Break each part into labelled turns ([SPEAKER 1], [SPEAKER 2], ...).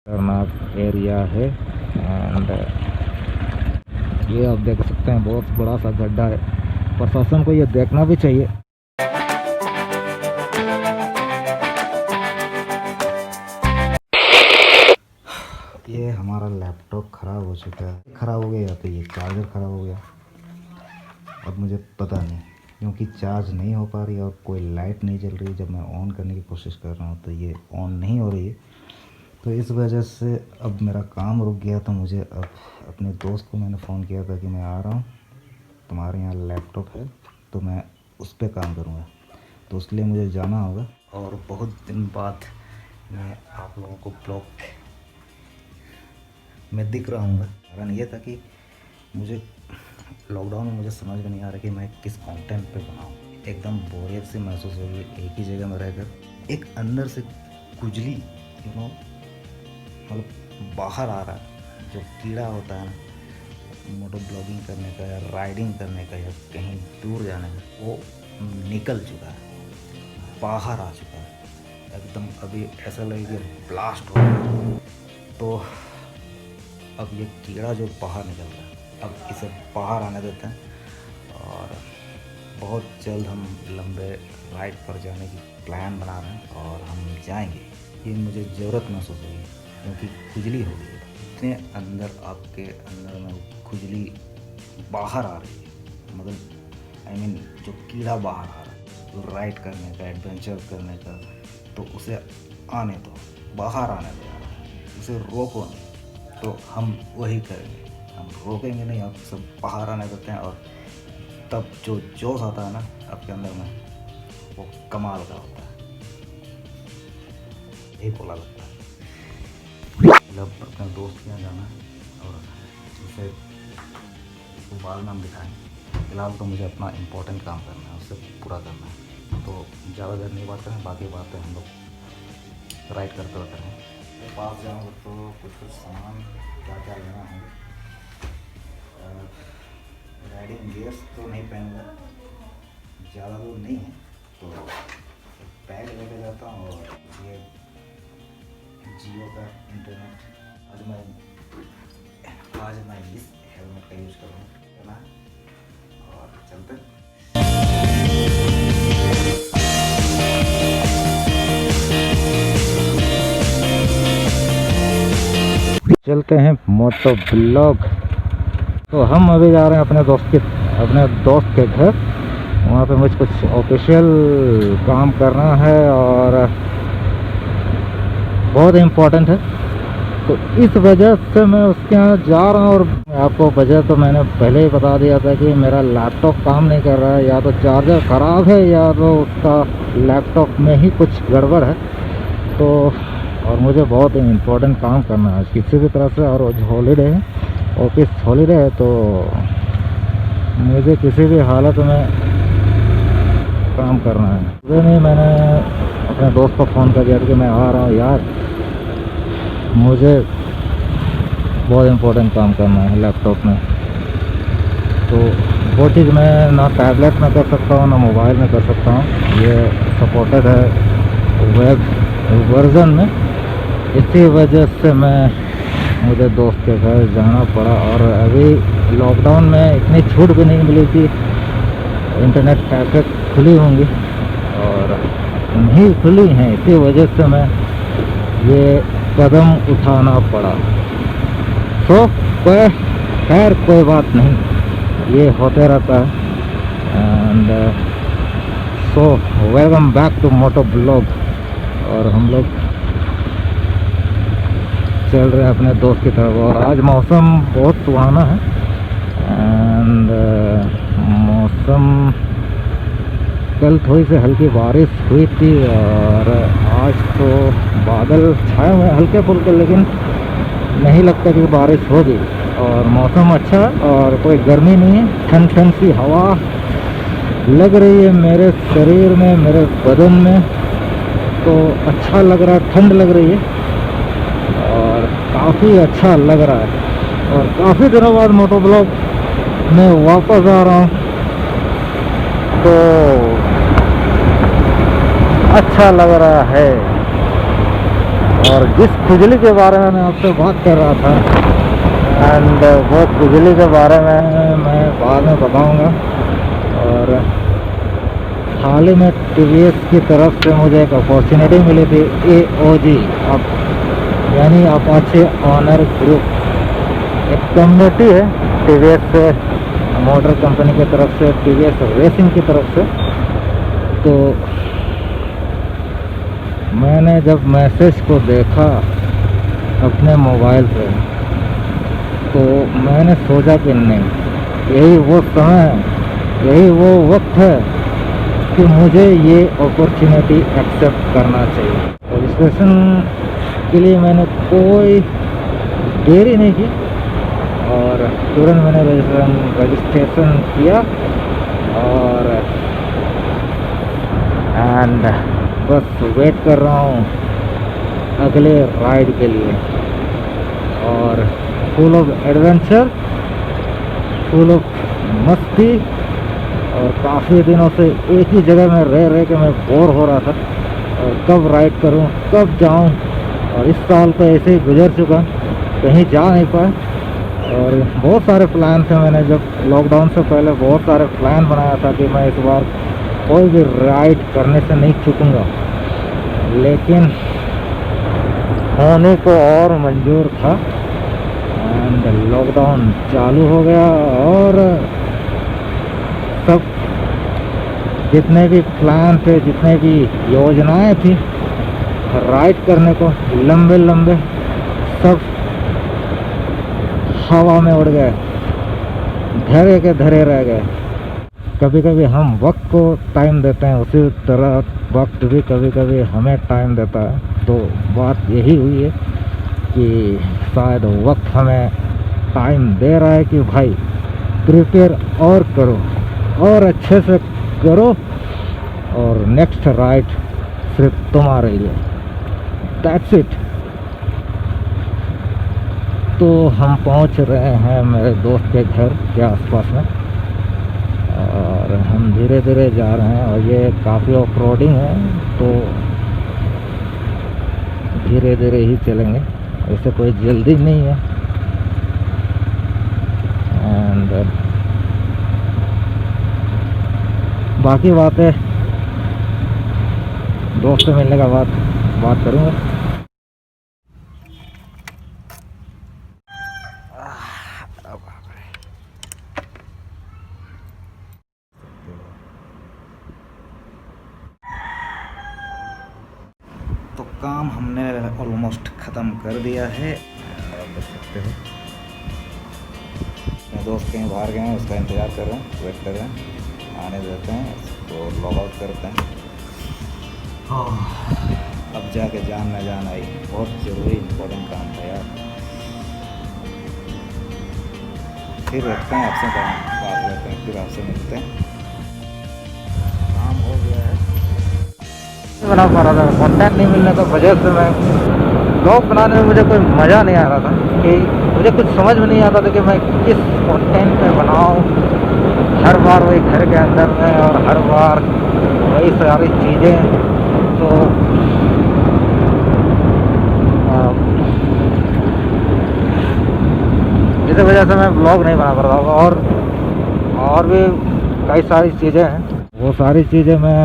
[SPEAKER 1] खतरनाक एरिया है। एंड ये आप देख सकते हैं बहुत बड़ा सा गड्ढा है। प्रशासन को ये देखना भी चाहिए। ये हमारा लैपटॉप ख़राब हो चुका है। ख़राब हो गया या तो ये चार्जर ख़राब हो गया, अब मुझे पता नहीं, क्योंकि चार्ज नहीं हो पा रही और कोई लाइट नहीं जल रही। जब मैं ऑन करने की कोशिश कर रहा हूँ तो ये ऑन नहीं हो रही है, तो इस वजह से अब मेरा काम रुक गया। तो मुझे अब अपने दोस्त को मैंने फ़ोन किया था कि मैं आ रहा हूँ, तुम्हारे यहाँ लैपटॉप है तो मैं उस पर काम करूँगा, तो इसलिए मुझे जाना होगा। और बहुत दिन बाद मैं आप लोगों को ब्लॉग में दिख रहा हूँ। कारण ये था कि मुझे लॉकडाउन में मुझे समझ में नहीं आ रहा कि मैं किस कंटेंट पे बनाऊँ। एकदम बोरियत से महसूस हो रही है एक ही जगह में रहकर। एक अंदर से खुजली मतलब बाहर आ रहा है, जो कीड़ा होता है ना मोटो ब्लॉगिंग करने का या राइडिंग करने का या कहीं दूर जाने का, वो निकल चुका है, बाहर आ चुका है एकदम। अभी ऐसा लगे कि ब्लास्ट हो गया। तो अब ये कीड़ा जो बाहर निकल रहा है, अब इसे बाहर आने देते हैं और बहुत जल्द हम लंबे राइड पर जाने की प्लान बना रहे हैं और हम जाएंगे। ये मुझे ज़रूरत महसूस हुई है क्योंकि खुजली हो गई है। इतने अंदर आपके अंदर में खुजली बाहर आ रही है, मतलब आई मीन जो कीड़ा बाहर आ रहा है, जो राइड करने का एडवेंचर करने का, तो उसे आने दो, बाहर आने दो यार, उसे रोको नहीं। तो हम वही करेंगे, हम रोकेंगे नहीं, आप सब बाहर आने देते हैं। और तब जो जोश आता है ना आपके अंदर में, वो कमाल का होता है। यही बोला लगता है। मतलब अपने दोस्त के यहाँ जाना है और उसे बाद में हम दिखाएंगे। फिलहाल तो मुझे अपना इम्पोर्टेंट काम करना है, उससे पूरा करना है। तो ज़्यादा देर नहीं बात करें, बाकी बातें हम लोग राइड करते हुए करें। मेरे पास जाऊँगा तो कुछ सामान क्या क्या लेना है। राइडिंग गियर्स तो नहीं पहनूँगा, ज़्यादा दूर नहीं है, तो बैग लेके जाता हूँ। और ये जियो का इंटरनेट आज मैं इस हेलमेट का यूज़ करूँगा और चलते। चलते हैं मोटो ब्लॉग। तो हम अभी जा रहे हैं अपने दोस्त के घर। वहाँ पे मुझे कुछ ऑफिशियल काम करना है और बहुत इम्पोर्टेंट है, तो इस वजह से मैं उसके यहाँ जा रहा हूँ। और आपको वजह तो मैंने पहले ही बता दिया था कि मेरा लैपटॉप काम नहीं कर रहा है, या तो चार्जर ख़राब है या तो उसका लैपटॉप में ही कुछ गड़बड़ है। तो और मुझे बहुत इम्पोर्टेंट काम करना है किसी भी तरह से, और हॉलीडे है, ऑफिस हॉलीडे है, तो मुझे किसी भी हालत में काम करना है। सुबह में मैंने अपने दोस्त को फ़ोन कर दिया कि मैं आ रहा हूँ यार, मुझे बहुत इम्पोर्टेंट काम करना है लैपटॉप में। तो वो चीज़ मैं ना टैबलेट में कर सकता हूँ ना मोबाइल में कर सकता हूँ। ये सपोर्टेड है वेब वर्जन में, इसी वजह से मुझे दोस्त के घर जाना पड़ा। और अभी लॉकडाउन में इतनी छूट भी नहीं मिली कि इंटरनेट कैफे खुली होंगी, और नहीं खुली हैं, इसी वजह से मैं ये कदम उठाना पड़ा। तो खैर कोई बात नहीं, ये होते रहता है। And so welcome back to Moto blog. और हम लोग चल रहे हैं अपने दोस्त की तरफ। और आज मौसम बहुत सुहाना है। एंड मौसम कल थोड़ी सी हल्की बारिश हुई थी और आज तो बादल छाए हुए हल्के फुल्के, लेकिन नहीं लगता कि बारिश होगी। और मौसम अच्छा है और कोई गर्मी नहीं है, ठंड ठंड सी हवा लग रही है मेरे शरीर में, मेरे बदन में, तो अच्छा लग रहा है, ठंड लग रही है और काफ़ी अच्छा लग रहा है। और काफ़ी दिनों बाद मोटो ब्लॉग में वापस आ रहा हूँ, तो अच्छा लग रहा है। और जिस खुजली के बारे में मैं आपसे बात कर रहा था, एंड वो खुजली के बारे में मैं बाद में बताऊंगा। और हाल ही में टीवीएस की तरफ से मुझे एक अपॉर्चुनिटी मिली थी, AOG अब यानी अपाचे ऑनर ग्रुप, एक कम्युनिटी है टीवीएस मोटर कंपनी की तरफ से, टीवीएस रेसिंग की तरफ से। तो मैंने जब मैसेज को देखा अपने मोबाइल पे, तो मैंने सोचा कि नहीं, यही वो समय है, यही वो वक्त है कि मुझे ये अपॉर्चुनिटी एक्सेप्ट करना चाहिए। रजिस्ट्रेशन के लिए मैंने कोई देरी नहीं की और तुरंत मैंने रजिस्ट्रेशन किया और एंड बस वेट कर रहा हूँ अगले राइड के लिए। और full of adventure, full of मस्ती, और काफ़ी दिनों से एक ही जगह में रह के मैं बोर हो रहा था, और कब राइड करूं, कब जाऊं। और इस साल तो ऐसे ही गुजर चुका, कहीं जा नहीं पाए। और बहुत सारे प्लान थे, मैंने जब लॉकडाउन से पहले बहुत सारे प्लान बनाया था कि मैं इस बार कोई भी राइड करने से नहीं चूकूँगा, लेकिन होने को और मंजूर था एंड लॉकडाउन चालू हो गया और सब जितने भी प्लान थे, जितने भी योजनाएं थी राइड करने को, लंबे लंबे, सब हवा में उड़ गए, धरे के धरे रह गए। कभी कभी हम वक्त को टाइम देते हैं, उसी तरह वक्त भी कभी कभी हमें टाइम देता है। तो बात यही हुई है कि शायद वक्त हमें टाइम दे रहा है कि भाई प्रिपेयर और करो और अच्छे से करो, और नेक्स्ट राइड सिर्फ तुम्हारे लिए, दैट्स इट। तो हम पहुंच रहे हैं मेरे दोस्त के घर के आसपास में, और हम धीरे धीरे जा रहे हैं, और ये काफ़ी ऑफ रोडिंग है तो धीरे धीरे ही चलेंगे, ऐसे कोई जल्दी नहीं है। एंड बाकी बातें दोस्त से मिलने का बात करूँगा। तो काम हमने ऑलमोस्ट ख़त्म कर दिया है, आप देख सकते हो। मेरे दोस्त कहीं बाहर गए हैं, उसका इंतज़ार कर रहे हैं, वेट कर रहे हैं, आने देते हैं, उसको लॉग आउट करते हैं। अब जाके जान में जान आई, बहुत ज़रूरी इम्पोर्टेंट काम था यार। फिर रखते हैं आपसे, बात करते हैं, फिर आपसे मिलते हैं। काम हो गया है, बना पा रहा था, कंटेंट नहीं मिलने की वजह से मैं ब्लॉग बनाने में मुझे कोई मज़ा नहीं आ रहा था, कि मुझे कुछ समझ में नहीं आता था कि मैं किस कंटेंट पे बनाऊँ। हर बार वही घर के अंदर में, और हर बार वही सारी चीज़ें, तो इसी वजह से मैं ब्लॉग नहीं बना पा रहा था। और भी कई सारी चीज़ें हैं, वो सारी चीज़ें मैं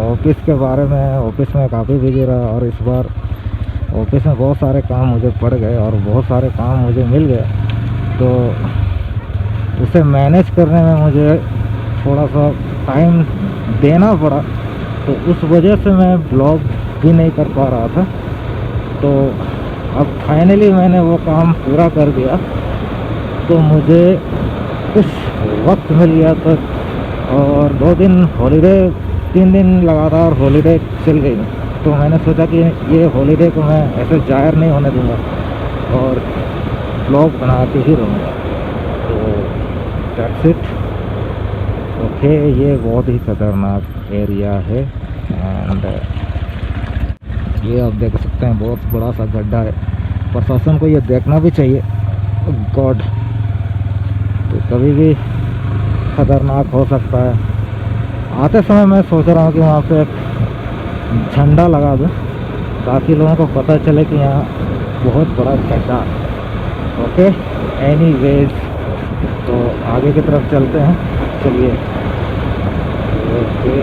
[SPEAKER 1] ऑफिस के बारे में, ऑफिस में काफ़ी बिजी रहा, और इस बार ऑफिस में बहुत सारे काम मुझे पड़ गए और बहुत सारे काम मुझे मिल गए, तो उसे मैनेज करने में मुझे थोड़ा सा टाइम देना पड़ा। तो उस वजह से मैं ब्लॉग भी नहीं कर पा रहा था। तो अब फाइनली मैंने वो काम पूरा कर दिया, तो मुझे कुछ वक्त मिल गया था, और 2 दिन हॉलीडे, 3 दिन लगातार हॉलीडे चल गई। तो मैंने सोचा कि ये हॉलीडे को मैं ऐसे जाहिर नहीं होने दूंगा और ब्लॉग बनाते ही रहूँगा। तो दैट्स इट। ओके, ये बहुत ही खतरनाक एरिया है, एंड ये आप देख सकते हैं बहुत बड़ा सा गड्ढा है। प्रशासन को ये देखना भी चाहिए, गॉड, तो कभी भी खतरनाक हो सकता है। आते समय मैं सोच रहा हूँ कि वहाँ पे एक झंडा लगा दूँ, ताकि लोगों को पता चले कि यहाँ बहुत बड़ा गड्ढा। ओके, एनीवेज, तो आगे की तरफ चलते हैं, चलिए। ओके,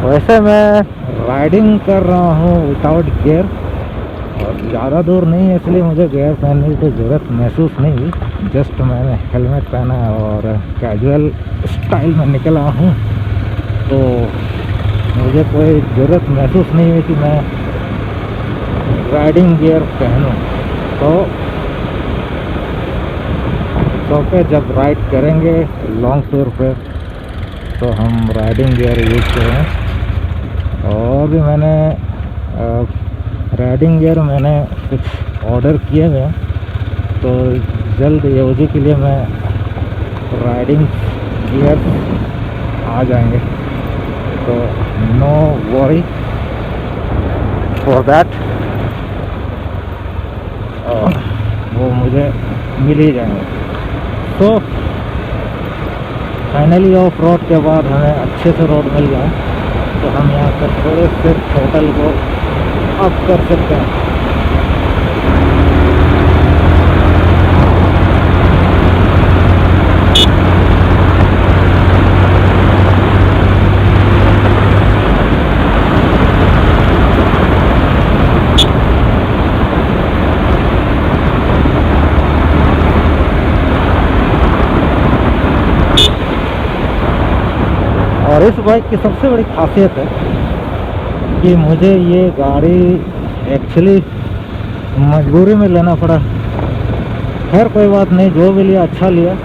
[SPEAKER 1] वैसे मैं राइडिंग कर रहा हूँ विदाउट गियर, और ज़्यादा दूर नहीं है, इसलिए मुझे गियर पहनने की ज़रूरत महसूस नहीं हुई। जस्ट मैंने हेलमेट पहना है और कैजुअल स्टाइल में निकला हूँ, तो मुझे कोई ज़रूरत महसूस नहीं हुई कि मैं राइडिंग गियर पहनूँ। तो पे जब राइड करेंगे लॉन्ग टूर पे, तो हम राइडिंग गियर यूज़ करें। और भी मैंने राइडिंग गियर मैंने कुछ ऑर्डर किए हुए हैं, तो जल्द यूज़ के लिए मैं राइडिंग गियर आ जाएंगे, तो नो वरी फॉर दैट, वो मुझे मिल ही जाएंगे। तो फाइनली ऑफ रोड के बाद हमें अच्छे से रोड मिल गया, तो हम यहाँ पर थोड़े से होटल को अप कर सकते हैं। और इस बाइक की सबसे बड़ी खासियत है कि मुझे ये गाड़ी एक्चुअली मजबूरी में लेना पड़ा। खैर कोई बात नहीं, जो भी लिया अच्छा लिया,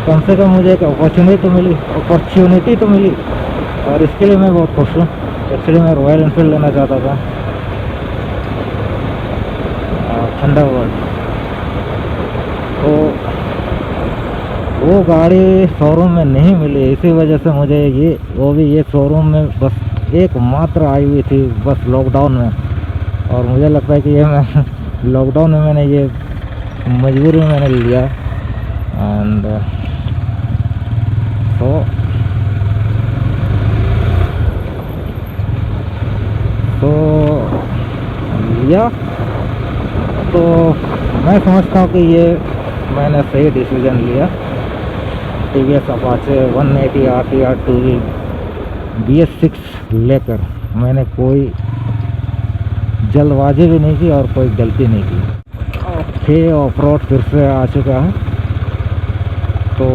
[SPEAKER 1] कम से कम मुझे एक अपॉर्चुनिटी तो मिली, और इसके लिए मैं बहुत खुश हूँ। एक्चुअली मैं रॉयल एनफील्ड लेना चाहता था, थंडरबर्ड, तो वो गाड़ी शोरूम में नहीं मिली। इसी वजह से मुझे वो भी ये शोरूम में बस एक मात्र आई हुई थी, बस लॉकडाउन में। और मुझे लगता है कि ये मैं लॉकडाउन में मैंने ये मजबूरी में मैंने लिया, एंड तो लिया। तो मैं समझता हूँ कि ये मैंने सही डिसीजन लिया। टीवीएस अपाचे 180 RTR 2 BS6 लेकर मैंने कोई जल्दबाजी भी नहीं की और कोई गलती नहीं की। ओके, ऑफ रोड फिर से आ चुका है, तो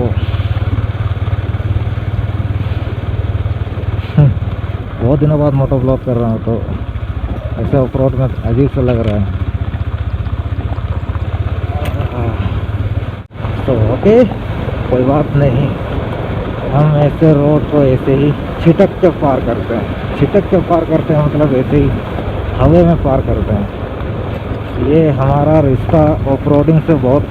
[SPEAKER 1] बहुत दिनों बाद मोटो ब्लॉग कर रहा हूँ, तो ऐसे ऑफ रोड में अजीब सा लग रहा है। तो ओके, कोई बात नहीं, हम ऐसे रोड को ऐसे ही छिटक के पार करते हैं। छिटक के पार करते हैं मतलब ऐसे ही हवा में पार करते हैं। ये हमारा रिश्ता ऑफ रोडिंग से बहुत